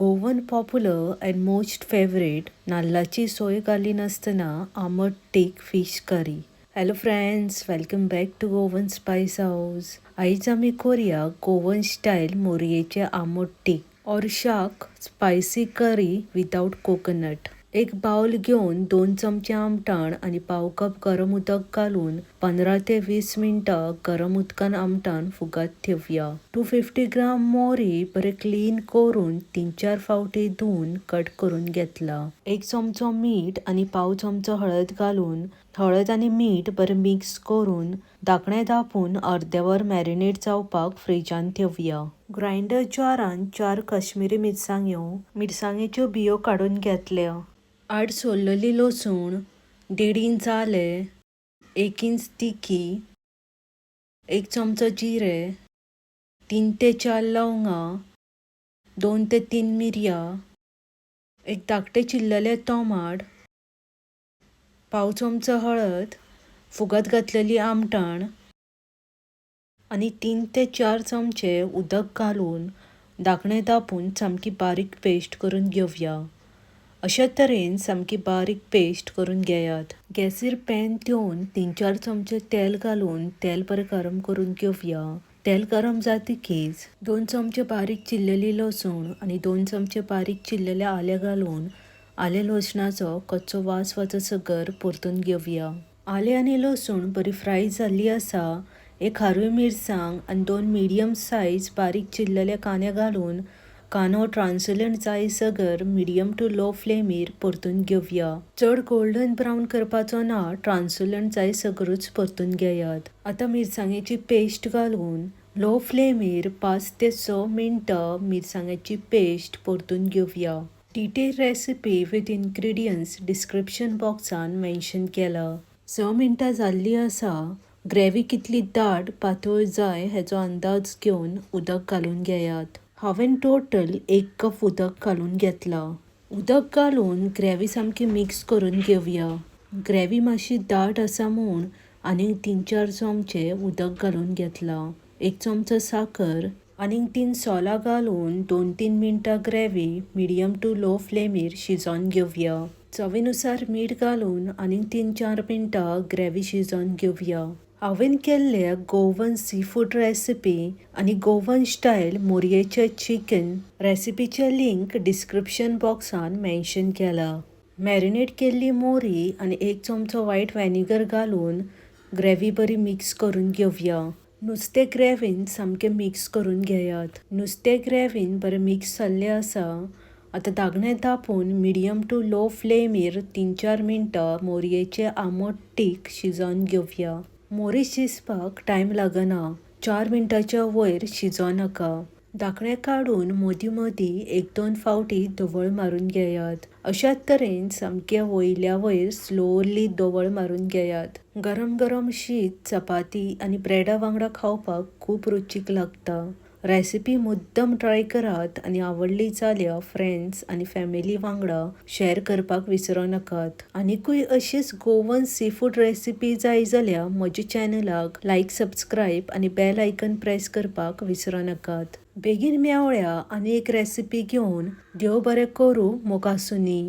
Goan popular and most favourite नाल्लाची सोय घाली नासतना आमट टीक fish curry. Hello friends, welcome back to Goan spice house. आयज आमी करूया गोवन स्टायल मोरयेचे आमट टीक और शाक स्पायसी करी विदाउट कोकोनट. एक बाउल घेऊन 2 चमचे आमटाण आणि पाव कप गरम उदक घालून 15 ते 20 मिनिटां गरम उदकान आमटाण फुगत ठेवूया. 250 ग्राम मोरी बरे क्लीन करून 3-4 फावटी धुवून कट करून घेतला. 1 चमचो मीठ आणि पाव चमचो हळद घालून हळद आणि मीठ बरे मिक्स करून धाकणे धापून अर्देवर मॅरिनेट जावपाक फ्रिजान ठेवूया. ग्राइंडर जारान 4 काश्मीरी मिरसांगेच्यो बियो काढून घेतल्या. 8 सोललेली लसूण, 1.5 इंच आले, 1 इंच तिखी, 1 चमचो जिरे, 3 ते 4 लवंगा, 2 ते 3 मिरया, एक धाकटे चिरलेले टोमाट, पाव चमचो हळद, फुगत घातलेली आमटाण आणि 3 ते 4 चमचे उदक घालून धाकणे धापून सामकी बारीक पेस्ट करून घेवया. अशा तरेन सामकी बारीक पेस्ट करून घेयात. गॅसीर पॅन ठेवून 3-4 चमचे तेल घालून तेल बरें गरम करून घेवया. तेल गरम जातकीच 2 चमचे बारीक चिरलेली लसूण आणि 2 चमचे बारीक चिरलेले आले घालून आले लसणाचो कच्चो वास वचसर परतून घेवया. आले आणि लसूण बरी फ्राय जाल्ली आसा. एक हरवी मिरसांग आणि 2 मिडियम साइज बारीक चिरलेले कांदे घालून कांदो ट्रान्सलंट जायसर मिडियम टू लो फ्लेमीर परतून घेवया. चड गोल्डन ब्राउन करपाचो ना, ट्रान्सलंट जायसरच परतून घेयात. आता मिरसांगेची पेस्ट घालून लो फ्लेमीर 5 ते 6 मिनिटां मिरसांगेची पेस्ट परतून घेवया. Detail recipe with ingredients description बॉक्सान मेन्शन केला. 6 मिनिटां जाल्ली आसा. ग्रेव्ही कितली दाट पातळ जाय हेचो अंदाज घेवन उदक घालून घेयात. हांवें टोटल 1 कप उदक घालून घेतला. उदक घालून ग्रेव्ही सामकी मिक्स करून घेवया. ग्रेव्ही मातशी दाट आसा म्हूण आनीक 3-4 चमचे उदक घालून घेतला. 1 चमचो साखर आनीक 3 सोलां घालून 2-3 मिनिटां ग्रेव्ही मिडियम टू लो फ्लेमीर शिजोवन घेवया. चवीनुसार मीठ घालून आनीक 3-4 मिनिटां ग्रेव्ही शिजोवन घेवया. हांवें केल्ल्या गोवन सी फूड रेसिपी आणि गोवन स्टायल मोरयेचे चिकन रेसिपीचे लिंक डिस्क्रिप्शन बॉक्सान मेन्शन केला. मॅरिनेट केल्ली मोरी आणि 1 चमचो व्हाईट व्हिनेगर घालून ग्रेव्ही बरी मिक्स करून घेवया. नुस्तें ग्रेव्हीन सामकें मिक्स करून घेयात. नुस्तें ग्रेव्हीन बरें मिक्स जाल्लें आसा. आता धाकणे धापून मिडियम टू लो फ्लेमीर 3-4 मिनिटां मोरयेचे आमट टीक शिजोवन घेवया. मोरी शिजपाक टायम लागना. 4 मिनिटांच्या वयर शिजों नाका. धाकणे काढून मदीं मदीं 1-2 फावटी धवळ मारून घेयात. अशा तरेन सामके वयल्या वयर स्लोली धवळ मारून घेयात. गरम गरम शीत, चपाती आणि ब्रेडा वांगडा खावपाक खूप रुचीक लागता. रेसिपी मुद्दम ट्राय करात आणि आवडली जाल्यार फ्रेंड्स आणि फॅमिली वांगडा शेअर करपाक विसरूं नाकात. आनीकूय अशीच गोवन सी फूड रेसिपी जाय जाल्यार म्हज्या चॅनलाक लायक, सबस्क्राईब आणि बेल आयकन प्रेस करपाक विसरूं नाकात. बेगीन मेवळ्या आनी एक रेसिपी घेवन. देव बरें करूं. मोगासुनी.